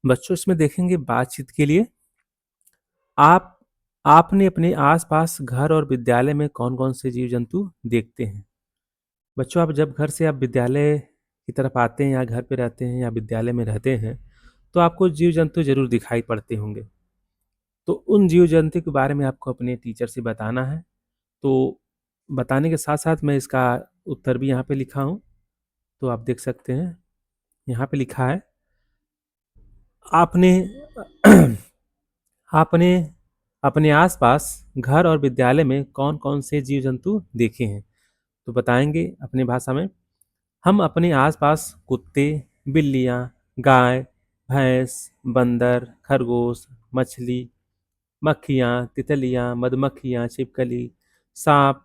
बच्चों इसमें देखेंगे बातचीत के लिए आप आपने अपने आसपास घर और विद्यालय में कौन-कौन से जीव-जंतु देखते हैं? बच्चों आप जब घर से आप विद्यालय की तरफ आते हैं या घर पे रहते हैं या विद्यालय में रहते हैं, तो आपको जीव-जंतु ज़रूर दिखाई पड़ते होंगे। तो उन जीव-जंतु के बारे में आपको अपने टीचर से बताना है। तो बताने के साथ-साथ मैं इसका उत्तर भी यहाँ पे लिखा हूँ, तो आप देख सकते हैं। यहाँ पे लिखा है, आपने आपने अपने आसपास घर और विद्यालय में कौन-कौन से जीव-जंतु देखे हैं? तो बताएँगे अपनी भाषा में, हम अपने आसपास कुत्ते, बिल्लियाँ, गाय, भैंस, बंदर, खरगोश, मछली, मक्खियाँ, तितलियाँ, मधुमक्खियाँ, छिपकली, साँप,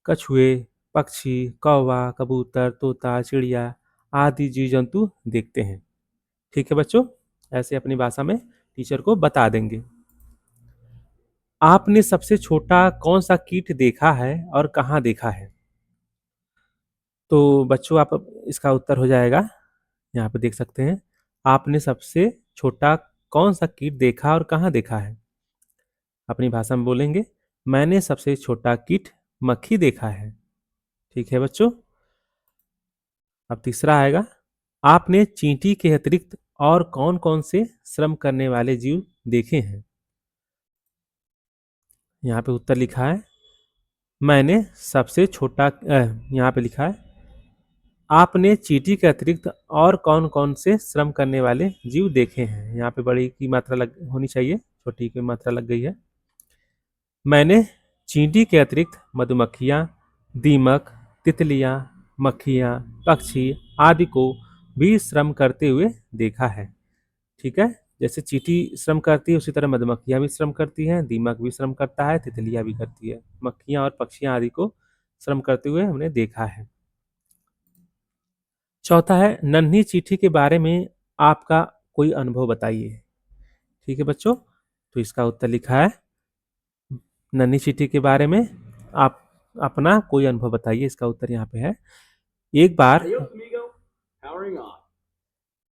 कछुए, पक्षी, कौवा, कबूतर, तोता, चिड़िया आदि जीव-जंतु देखते हैं। ठीक है बच्चों? ऐसे अपनी भाषा में टीचर को बता देंगे। आपने सबसे छोटा कौन-सा कीट देखा है और कहाँ देखा है? तो बच्चों आप इसका उत्तर हो जाएगा, यहाँ पे देख सकते हैं। आपने सबसे छोटा कौन-सा कीट देखा और कहाँ देखा है? अपनी भाषा में बोलेंगे, मैंने सबसे छोटा कीट मक्खी देखा है। ठीक है बच्चों? अब तीसरा आएगा, आपने चींटी के अतिरिक्त और कौन-कौन से श्रम करने वाले जीव देखे हैं? यहाँ पे उत्तर लिखा है, मैंने सबसे छोटा यहाँ पे लिखा है, आपने चींटी के अतिरिक्त और कौन-कौन से श्रम करने वाले जीव देखे हैं? यहाँ पे बड़ी की मात्रा लग होनी चाहिए, छोटी की मात्रा लग गई है। मैंने चींटी के अतिरिक्त मधुमक्खियाँ, दीमक, तितलियाँ, मक्खियाँ, पक्षी आदि को भी श्रम करते हुए देखा है। ठीक है? जैसे चींटी श्रम करती है उसी तरह मधुमक्खियाँ भी श्रम करती हैं, दीमक भी श्रम करता है, तितलियाँ भी करती है। मक्खियाँ और पक्षियाँ आदि को श्रम करते हुए हमने देखा है। चौथा है, नन्ही चींटी के बारे में आपका कोई अनुभव बताइए। ठीक है बच्चों? तो इसका उत्तर लिखा है, नन्ही चींटी के बारे में आप अपना कोई अनुभव बताइए। इसका उत्तर यहाँ पे है, एक बार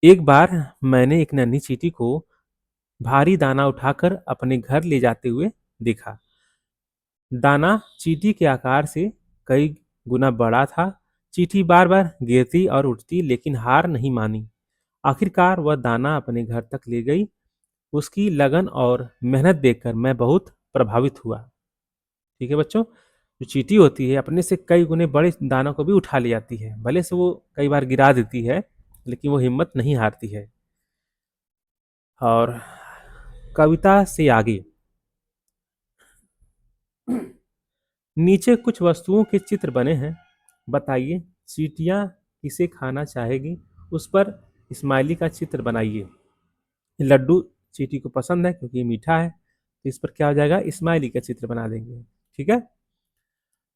एक बार मैंने एक नन्ही चींटी को भारी दाना उठाकर अपने घर ले जाते हुए देखा। दाना चींटी के आकार से कई गुना बड़ा था। चींटी बार बार गिरती और उठती लेकिन हार नहीं मानी। आखिरकार वह दाना अपने घर तक ले गई। उसकी लगन और मेहनत देखकर मैं बहुत प्रभावित हुआ। ठीक है बच्चों, जो चींटी होती है अपने से कई गुने बड़े दानों को भी उठा ले जाती है। भले से वो कई बार गिरा देती है लेकिन वो हिम्मत नहीं हारती है। और कविता से आगे, नीचे कुछ वस्तुओं के चित्र बने हैं, बताइए चींटियाँ किसे खाना चाहेगी, उस पर स्माइली का चित्र बनाइए। लड्डू चींटी को पसंद है क्योंकि ये मीठा है, तो इस पर क्या हो जाएगा, स्माइली का चित्र बना देंगे। ठीक है,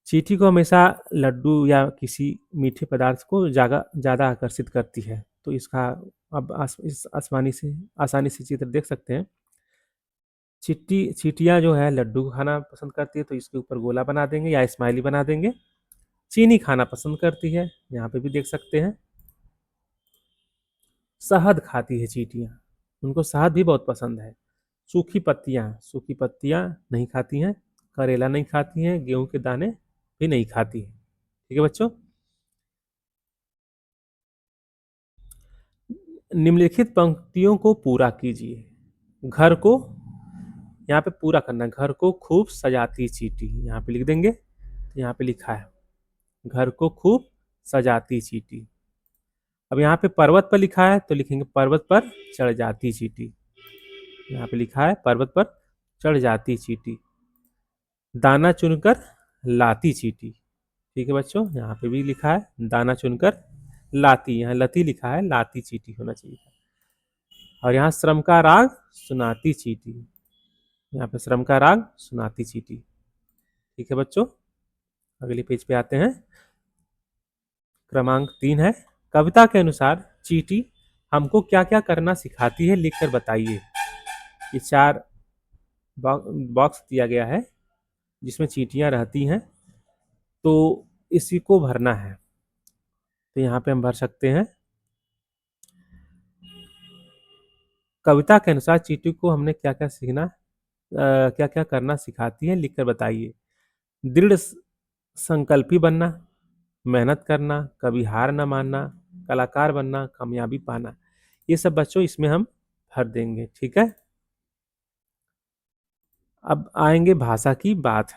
चींटी को हमेशा लड्डू या किसी मीठे पदार्थ को ज़्यादा आकर्षित करती है, तो इसका अब इस आसानी से चित्र देख सकते हैं। चींटियाँ जो है लड्डू खाना पसंद करती है, तो इसके ऊपर गोला बना देंगे या स्माइली बना देंगे। चीनी खाना पसंद करती है, यहाँ पे भी देख सकते हैं। शहद खाती है चींटियाँ, उनको शहद भी बहुत पसंद है। सूखी पत्तियाँ नहीं खाती हैं, करेला नहीं खाती हैं, गेहूं के दाने भी नहीं खाती हैं। ठीक है बच्चों, निम्नलिखित पंक्तियों को पूरा कीजिए। घर को यहाँ पे पूरा करना है, घर को खूब सजाती चींटी, यहाँ पे लिख देंगे। यहाँ पे लिखा है, घर को खूब सजाती चींटी। अब यहाँ पे पर्वत पर लिखा है तो लिखेंगे पर्वत पर चढ़ जाती चींटी। यहाँ पे लिखा है पर्वत पर चढ़ जाती चींटी। दाना चुनकर लाती चींटी। ठीक है बच्चों, यहाँ पे भी लिखा है दाना चुनकर लाती, यहाँ लती लिखा है, लाती चींटी होना चाहिए। और यहाँ श्रम का राग सुनाती चींटी, यहाँ पे श्रम का राग सुनाती चींटी। ठीक है बच्चों, अगले पेज पे आते हैं। क्रमांक 3 है, कविता के अनुसार चींटी हमको क्या क्या करना सिखाती है, लिखकर बताइए। ये 4 बॉक्स दिया गया है जिसमें चींटियां रहती हैं, तो इसी को भरना है। तो यहाँ पे हम भर सकते हैं, कविता के अनुसार चींटी को हमने क्या-क्या सीखना क्या-क्या करना सिखाती है, लिखकर बताइए। दृढ़ संकल्पी बनना, मेहनत करना, कभी हार ना मानना, कलाकार बनना, कामयाबी पाना। ये सब बच्चों इसमें हम भर देंगे, ठीक है? अब आएँगे भाषा की बात।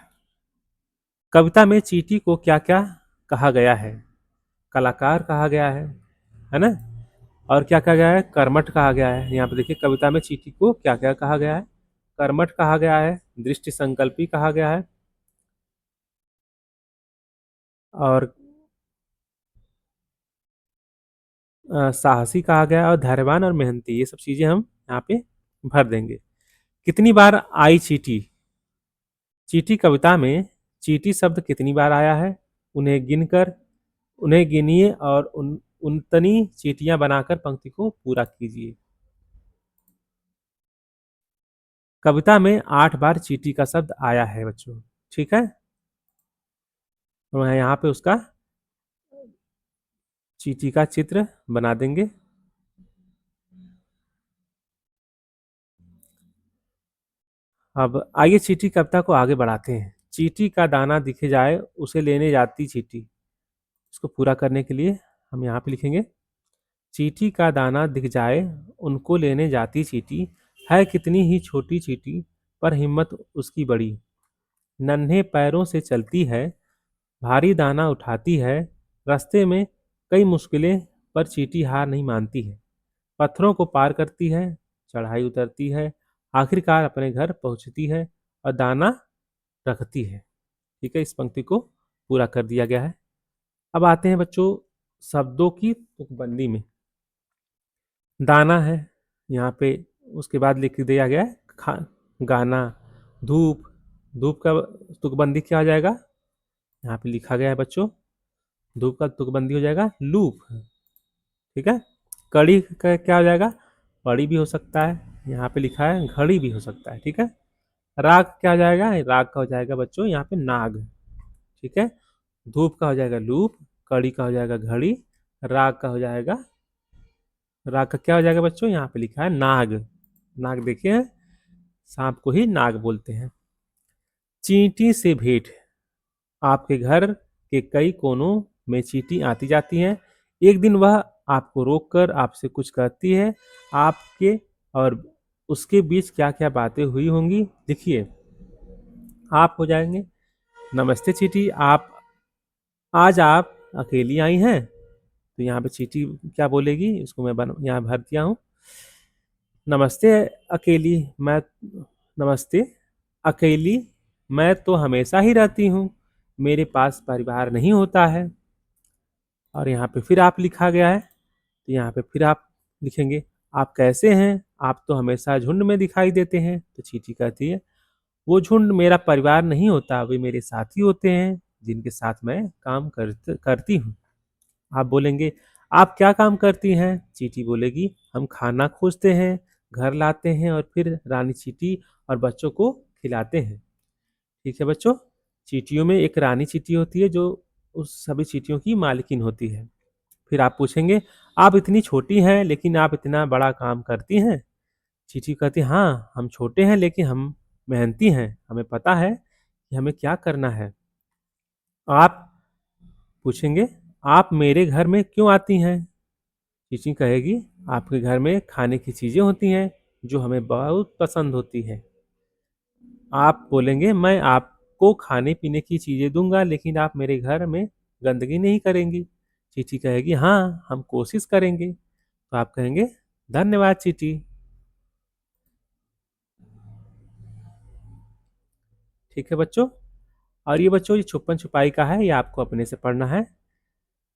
कविता में चींटी को क्या-क्या कहा गया है? कलाकार कहा गया है ना? और क्या कहा गया है? कर्मठ कहा गया है। यहाँ पे देखिए कविता में चींटी को क्या-क्या कहा गया है? कर्मठ कहा गया है, दृष्टि संकल्पी कहा गया है और साहसी कहा गया है और धैर्यवान और मेहनती, ये सब चीज़ें हम यहाँ पे भर देंगे। कितनी बार आई चींटी? चींटी कविता में चींटी शब्द कितनी बार आया है? उन्हें गिनकर उन्हें गिनिए और उनतनी चींटियां बनाकर पंक्ति को पूरा कीजिए। कविता में 8 बार चींटी का शब्द आया है बच्चों, ठीक है? तो यहाँ पे उसका चींटी का चित्र बना देंगे। अब आइए चींटी कविता को आगे बढ़ाते हैं। चींटी का दाना दिखे जाए उसे लेने जाती चींटी। इसको पूरा करने के लिए हम यहाँ पे लिखेंगे, चींटी का दाना दिख जाए उनको लेने जाती चींटी, है कितनी ही छोटी चींटी पर हिम्मत उसकी बड़ी। नन्हे पैरों से चलती है, भारी दाना उठाती है, रास्ते में कई मुश्किलें पर चींटी हार नहीं मानती है। पत्थरों को पार करती है, चढ़ाई उतरती है, आखिरकार अपने घर पहुंचती है और दाना रखती है। ठीक है, इस पंक्ति को पूरा कर दिया गया है। अब आते हैं बच्चों शब्दों की तुकबंदी में। दाना है यहाँ पे, उसके बाद लिख दिया गया है गाना, धूप। धूप का तुकबंदी क्या हो जाएगा? यहाँ पे लिखा गया है बच्चों, धूप का तुकबंदी हो जाएगा लूप। ठीक है, कड़ी का क्या हो जाएगा? पड़ी भी हो सकता है, यहाँ पे लिखा है घड़ी भी हो सकता है। ठीक है, राग क्या हो जाएगा? राग का हो जाएगा बच्चों यहाँ पे नाग। ठीक है, धूप का हो जाएगा लूप, कड़ी का हो जाएगा घड़ी, राग का हो जाएगा, राग का क्या हो जाएगा बच्चों? यहाँ पे लिखा है नाग। नाग देखिए, सांप को ही नाग बोलते हैं। चींटी से भेंट। आपके घर के कई कोनों में चींटी आती जाती हैं। एक दिन वह आपको रोककर आपसे कुछ कहती है। आपके और उसके बीच क्या क्या बातें हुई होंगी, लिखिए। आप हो जाएंगे, नमस्ते चींटी, आप अकेली आई हैं? तो यहाँ पे चींटी क्या बोलेगी, इसको मैं यहाँ भर दिया हूँ। नमस्ते अकेली, मैं नमस्ते अकेली, मैं तो हमेशा ही रहती हूँ, मेरे पास परिवार नहीं होता है। और यहाँ पे फिर आप लिखा गया है, तो यहाँ पे फिर आप लिखेंगे, आप कैसे हैं? आप तो हमेशा झुंड में दिखाई देते हैं। तो चींटी कहती है, वो झुंड मेरा परिवार नहीं होता, वे मेरे साथी होते हैं जिनके साथ मैं काम करती हूँ। आप बोलेंगे, आप क्या काम करती हैं? चींटी बोलेगी, हम खाना खोजते हैं, घर लाते हैं और फिर रानी चींटी और बच्चों को खिलाते हैं। ठीक है बच्चों, चींटियों में एक रानी चींटी होती है जो उस सभी चींटियों की मालकिन होती है। फिर आप पूछेंगे, आप इतनी छोटी हैं लेकिन आप इतना बड़ा काम करती हैं? चींटी कहती है, हाँ हम छोटे हैं लेकिन हम मेहनती हैं, हमें पता है कि हमें क्या करना है। आप पूछेंगे, आप मेरे घर में क्यों आती हैं? चींटी कहेगी, आपके घर में खाने की चीजें होती हैं जो हमें बहुत पसंद होती है। आप बोलेंगे, मैं आपको खाने पीने की चीजें दूंगा लेकिन आप मेरे घर में गंदगी नहीं करेंगी। चींटी कहेगी, हाँ हम कोशिश करेंगे। तो आप कहेंगे, धन्यवाद चींटी। ठीक है बच्चों, और ये बच्चों ये छुपन छुपाई का है, ये आपको अपने से पढ़ना है।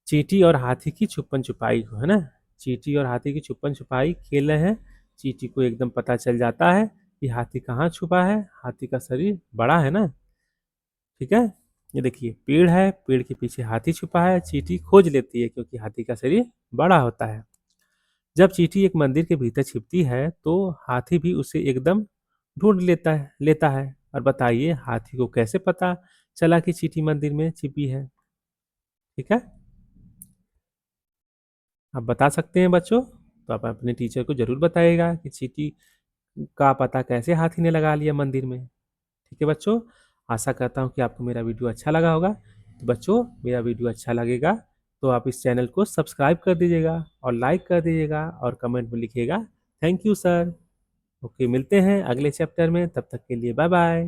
चींटी और हाथी की छुपन छुपाई को, है ना? चींटी और हाथी की छुपन छुपाई खेल रहे हैं। चींटी को एकदम पता चल जाता है कि हाथी कहाँ छुपा है, हाथी का शरीर बड़ा है ना। ठीक है, ये देखिए पेड़ है, पेड़ के पीछे हाथी छुपा है। चींटी खोज लेती है क्योंकि हाथी का शरीर बड़ा होता है। जब चींटी एक मंदिर के भीतर छिपती है तो हाथी भी उसे एकदम ढूंढ लेता है। और बताइए हाथी को कैसे पता चला कि चींटी मंदिर में छिपी है? ठीक है, आप बता सकते हैं बच्चों। तो आप अपने टीचर को ज़रूर बताइएगा कि चींटी का पता कैसे हाथी ने लगा लिया मंदिर में। ठीक है बच्चों, आशा करता हूँ कि आपको मेरा वीडियो अच्छा लगा होगा। तो बच्चों, मेरा वीडियो अच्छा लगेगा तो आप इस चैनल को सब्सक्राइब कर दीजिएगा और लाइक कर दीजिएगा और कमेंट में लिखिएगा थैंक यू सर। ओके, मिलते हैं अगले चैप्टर में, तब तक के लिए बाय बाय।